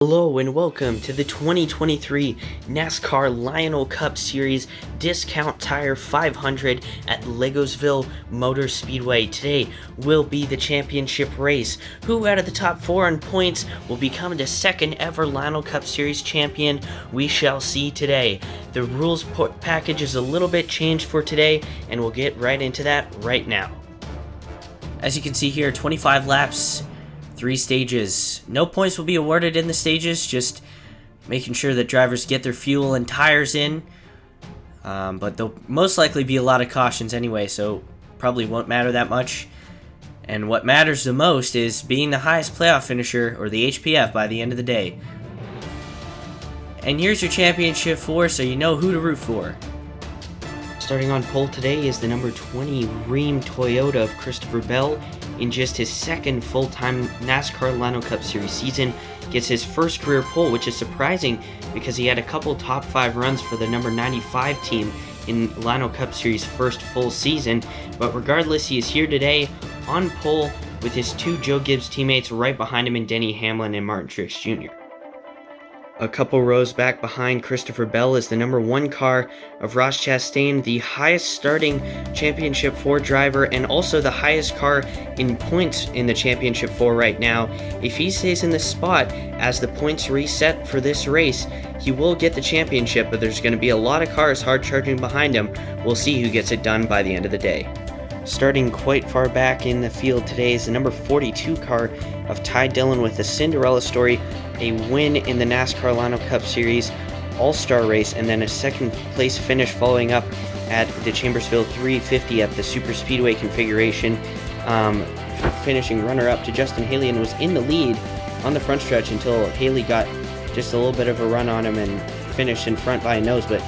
Hello and welcome to the 2023 NASCAR Lionel Cup Series Discount Tire 500 at Legosville Motor Speedway. Today will be the championship race. Who out of the top four in points will become the second ever Lionel Cup Series champion? We shall see today. The rules package is a little bit changed for today, and we'll get right into that right now. As you can see here, 25 laps. 3 stages. No points will be awarded in the stages, just making sure that drivers get their fuel and tires in. But there'll most likely be a lot of cautions anyway, so probably won't matter that much. And what matters the most is being the highest playoff finisher, or the HPF, by the end of the day. And here's your championship four, so you know who to root for. Starting on pole today is the number 20 Ream Toyota of Christopher Bell. In just his second full-time NASCAR Lionel Cup Series season, gets his first career pole, which is surprising because he had a couple top 5 runs for the number 95 team in Lionel Cup Series' first full season. But regardless, he is here today on pole with his 2 Joe Gibbs teammates right behind him in Denny Hamlin and Martin Truex Jr. A couple rows back behind Christopher Bell is the number 1 car of Ross Chastain, the highest starting Championship 4 driver and also the highest car in points in the Championship 4 right now. If he stays in this spot as the points reset for this race, he will get the championship, but there's going to be a lot of cars hard charging behind him. We'll see who gets it done by the end of the day. Starting quite far back in the field today is the number 42 car of Ty Dillon with a Cinderella story, a win in the NASCAR Lionel Cup Series All-Star race, and then a second place finish following up at the Chambersville 350 at the Super Speedway configuration, finishing runner-up to Justin Haley, and was in the lead on the front stretch until Haley got just a little bit of a run on him and finished in front by a nose. But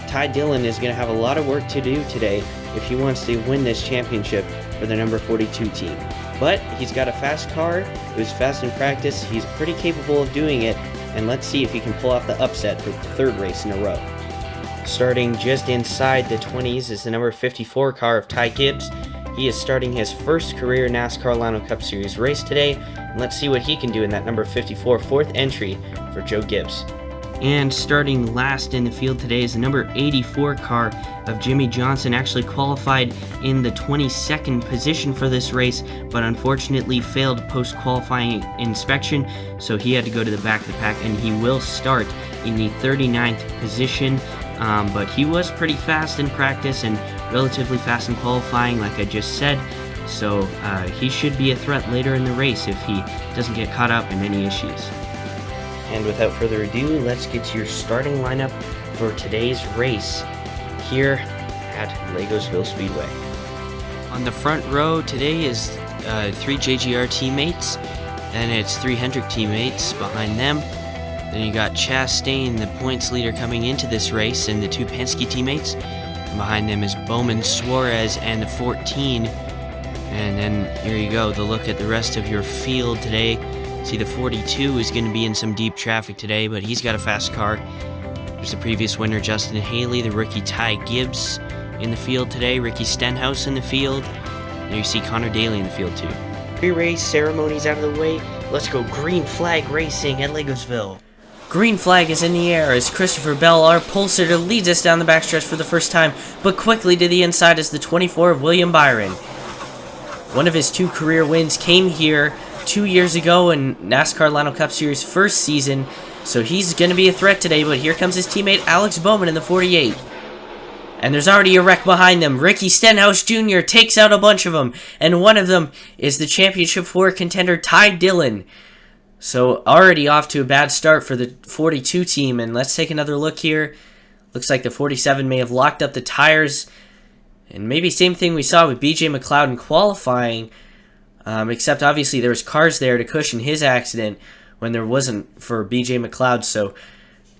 Ty Dillon is going to have a lot of work to do today if he wants to win this championship for the number 42 team. But he's got a fast car, it was fast in practice, he's pretty capable of doing it, and let's see if he can pull off the upset for the 3rd race in a row. Starting just inside the 20s is the number 54 car of Ty Gibbs. He is starting his first career NASCAR Lionel Cup Series race today, and let's see what he can do in that number 54 4th entry for Joe Gibbs. And starting last in the field today is the number 84 car of Jimmy Johnson. Actually qualified in the 22nd position for this race, but unfortunately failed post-qualifying inspection, so he had to go to the back of the pack, and he will start in the 39th position. But he was pretty fast in practice and relatively fast in qualifying, like I just said, so he should be a threat later in the race if he doesn't get caught up in any issues. And without further ado, let's get to your starting lineup for today's race here at Legosville Speedway. On the front row today is 3 JGR teammates, then it's 3 Hendrick teammates behind them. Then you got Chastain, the points leader, coming into this race, and the 2 Penske teammates. And behind them is Bowman Suarez and the 14. And then here you go, the look at the rest of your field today. See, the 42 is going to be in some deep traffic today, but he's got a fast car. There's the previous winner, Justin Haley, the rookie Ty Gibbs in the field today, Ricky Stenhouse in the field. There you see Connor Daly in the field too. Pre-race ceremonies out of the way, let's go green flag racing at Legosville. Green flag is in the air as Christopher Bell, our pole sitter, leads us down the backstretch for the first time, but quickly to the inside is the 24 of William Byron. One of his 2 career wins came here 2 years ago in NASCAR Lionel Cup Series first season, so he's going to be a threat today, but here comes his teammate Alex Bowman in the 48. And there's already a wreck behind them. Ricky Stenhouse Jr. takes out a bunch of them, and one of them is the Championship 4 contender Ty Dillon. So already off to a bad start for the 42 team, and let's take another look here. Looks like the 47 may have locked up the tires, and maybe same thing we saw with BJ McLeod in qualifying, except obviously there was cars there to cushion his accident when there wasn't for BJ McLeod, so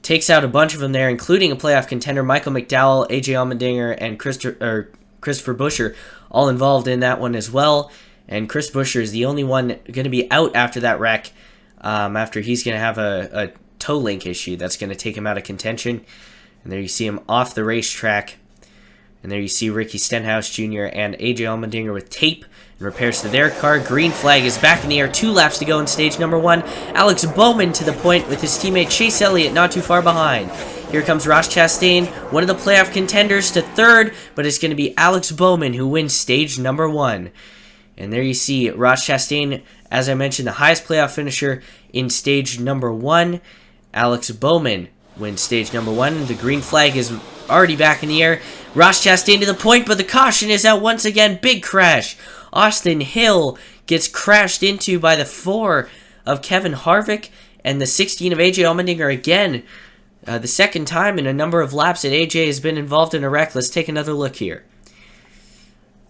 takes out a bunch of them there, including a playoff contender, Michael McDowell, AJ Allmendinger, and Christopher Buescher, all involved in that one as well. And Chris Buescher is the only one going to be out after that wreck, after he's going to have a toe link issue that's going to take him out of contention. And there you see him off the racetrack. And there you see Ricky Stenhouse Jr. and AJ Allmendinger with tape and repairs to their car. Green flag is back in the air. 2 laps to go in stage number 1. Alex Bowman to the point with his teammate Chase Elliott not too far behind. Here comes Ross Chastain, one of the playoff contenders, to 3rd, but it's going to be Alex Bowman who wins stage number 1. And there you see Ross Chastain, as I mentioned, the highest playoff finisher in stage number 1. Alex Bowman wins stage number 1. The green flag is already back in the air. Ross Chastain to the point, but the caution is out once again. Big crash. Austin Hill gets crashed into by the 4 of Kevin Harvick and the 16 of AJ Allmendinger again. The second time in a number of laps that AJ has been involved in a wreck. Let's take another look here.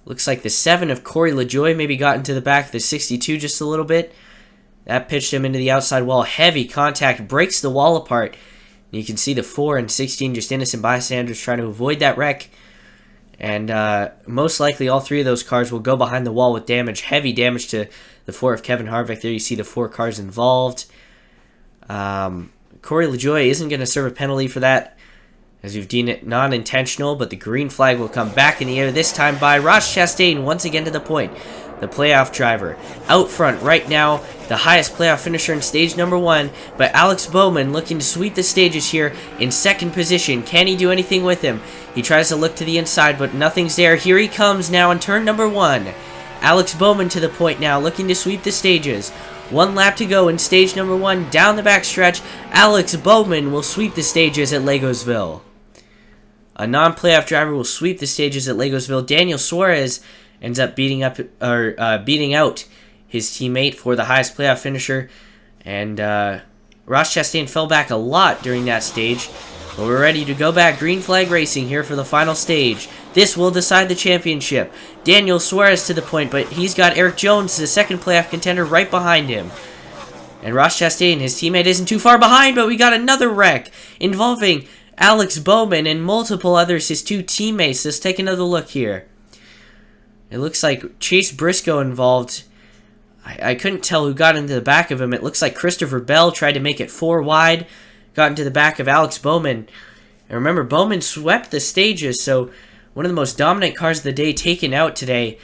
Looks like the 7 of Corey LaJoie maybe got into the back of the 62 just a little bit. That pitched him into the outside wall. Heavy contact, breaks the wall apart. You can see the 4 and 16 just innocent bystanders trying to avoid that wreck. And most likely all 3 of those cars will go behind the wall with damage. Heavy damage to the 4 of Kevin Harvick. There you see the 4 cars involved. Corey LaJoie isn't going to serve a penalty for that, as we've deemed it non-intentional, but the green flag will come back in the air, this time by Ross Chastain, once again to the point. The playoff driver out front right now, the highest playoff finisher in stage number 1, but Alex Bowman looking to sweep the stages here in 2nd position. Can he do anything with him? He tries to look to the inside, but nothing's there. Here he comes now in turn number 1. Alex Bowman to the point now, looking to sweep the stages. 1 lap to go in stage number 1. Down the backstretch, Alex Bowman will sweep the stages at Legosville. A non-playoff driver will sweep the stages at Legosville. Daniel Suarez ends up beating out his teammate for the highest playoff finisher. And Ross Chastain fell back a lot during that stage. But we're ready to go back. Green flag racing here for the final stage. This will decide the championship. Daniel Suarez to the point, but he's got Eric Jones, the 2nd playoff contender, right behind him. And Ross Chastain, his teammate, isn't too far behind, but we got another wreck involving Alex Bowman and multiple others, his 2 teammates. Let's take another look here. It looks like Chase Briscoe involved. I couldn't tell who got into the back of him. It looks like Christopher Bell tried to make it 4 wide. Got into the back of Alex Bowman. And remember, Bowman swept the stages, so one of the most dominant cars of the day taken out today.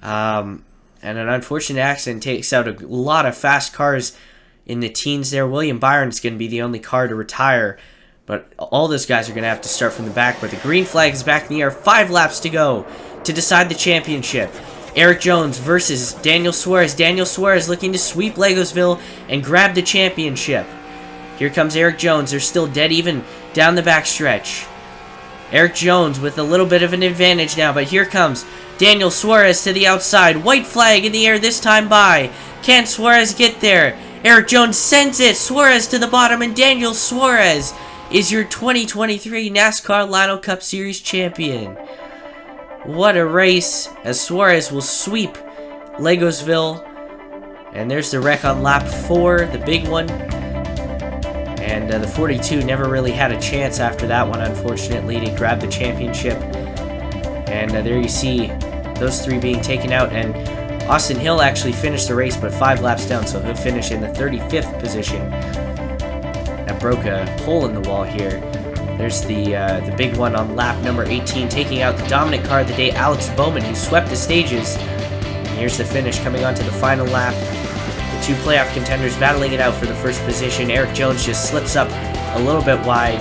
And an unfortunate accident takes out a lot of fast cars in the teens there. William Byron's going to be the only car to retire. But all those guys are going to have to start from the back. But the green flag is back in the air. 5 laps to go to decide the championship. Eric Jones versus Daniel Suarez. Daniel Suarez looking to sweep Legosville and grab the championship. Here comes Eric Jones. They're still dead even down the backstretch. Eric Jones with a little bit of an advantage now, but here comes Daniel Suarez to the outside. White flag in the air this time by. Can Suarez get there? Eric Jones sends it. Suarez to the bottom, and Daniel Suarez is your 2023 NASCAR Lionel Cup Series champion. What a race, as Suarez will sweep Legosville. And there's the wreck on lap 4, the big one. And the 42 never really had a chance after that one, unfortunately, to grab the championship. And there you see those 3 being taken out. And Austin Hill actually finished the race, but 5 laps down, so he'll finish in the 35th position. That broke a hole in the wall here. There's the big one on lap number 18, taking out the dominant car of the day, Alex Bowman, who swept the stages. And here's the finish coming on to the final lap. 2 playoff contenders battling it out for the first position. Eric Jones just slips up a little bit wide.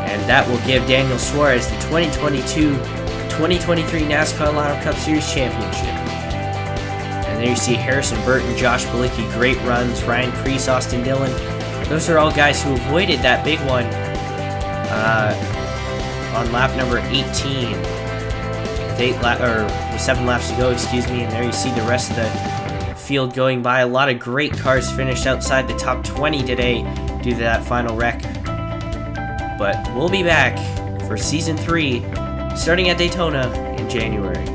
And that will give Daniel Suarez the 2022-2023 NASCAR Lionel Cup Series Championship. And there you see Harrison Burton, Josh Bilicki, great runs. Ryan Preece, Austin Dillon. Those are all guys who avoided that big one on lap number 18. With 7 laps to go, excuse me. And there you see the rest of the field going by. A lot of great cars finished outside the top 20 today due to that final wreck. But we'll be back for Season 3 starting at Daytona in January.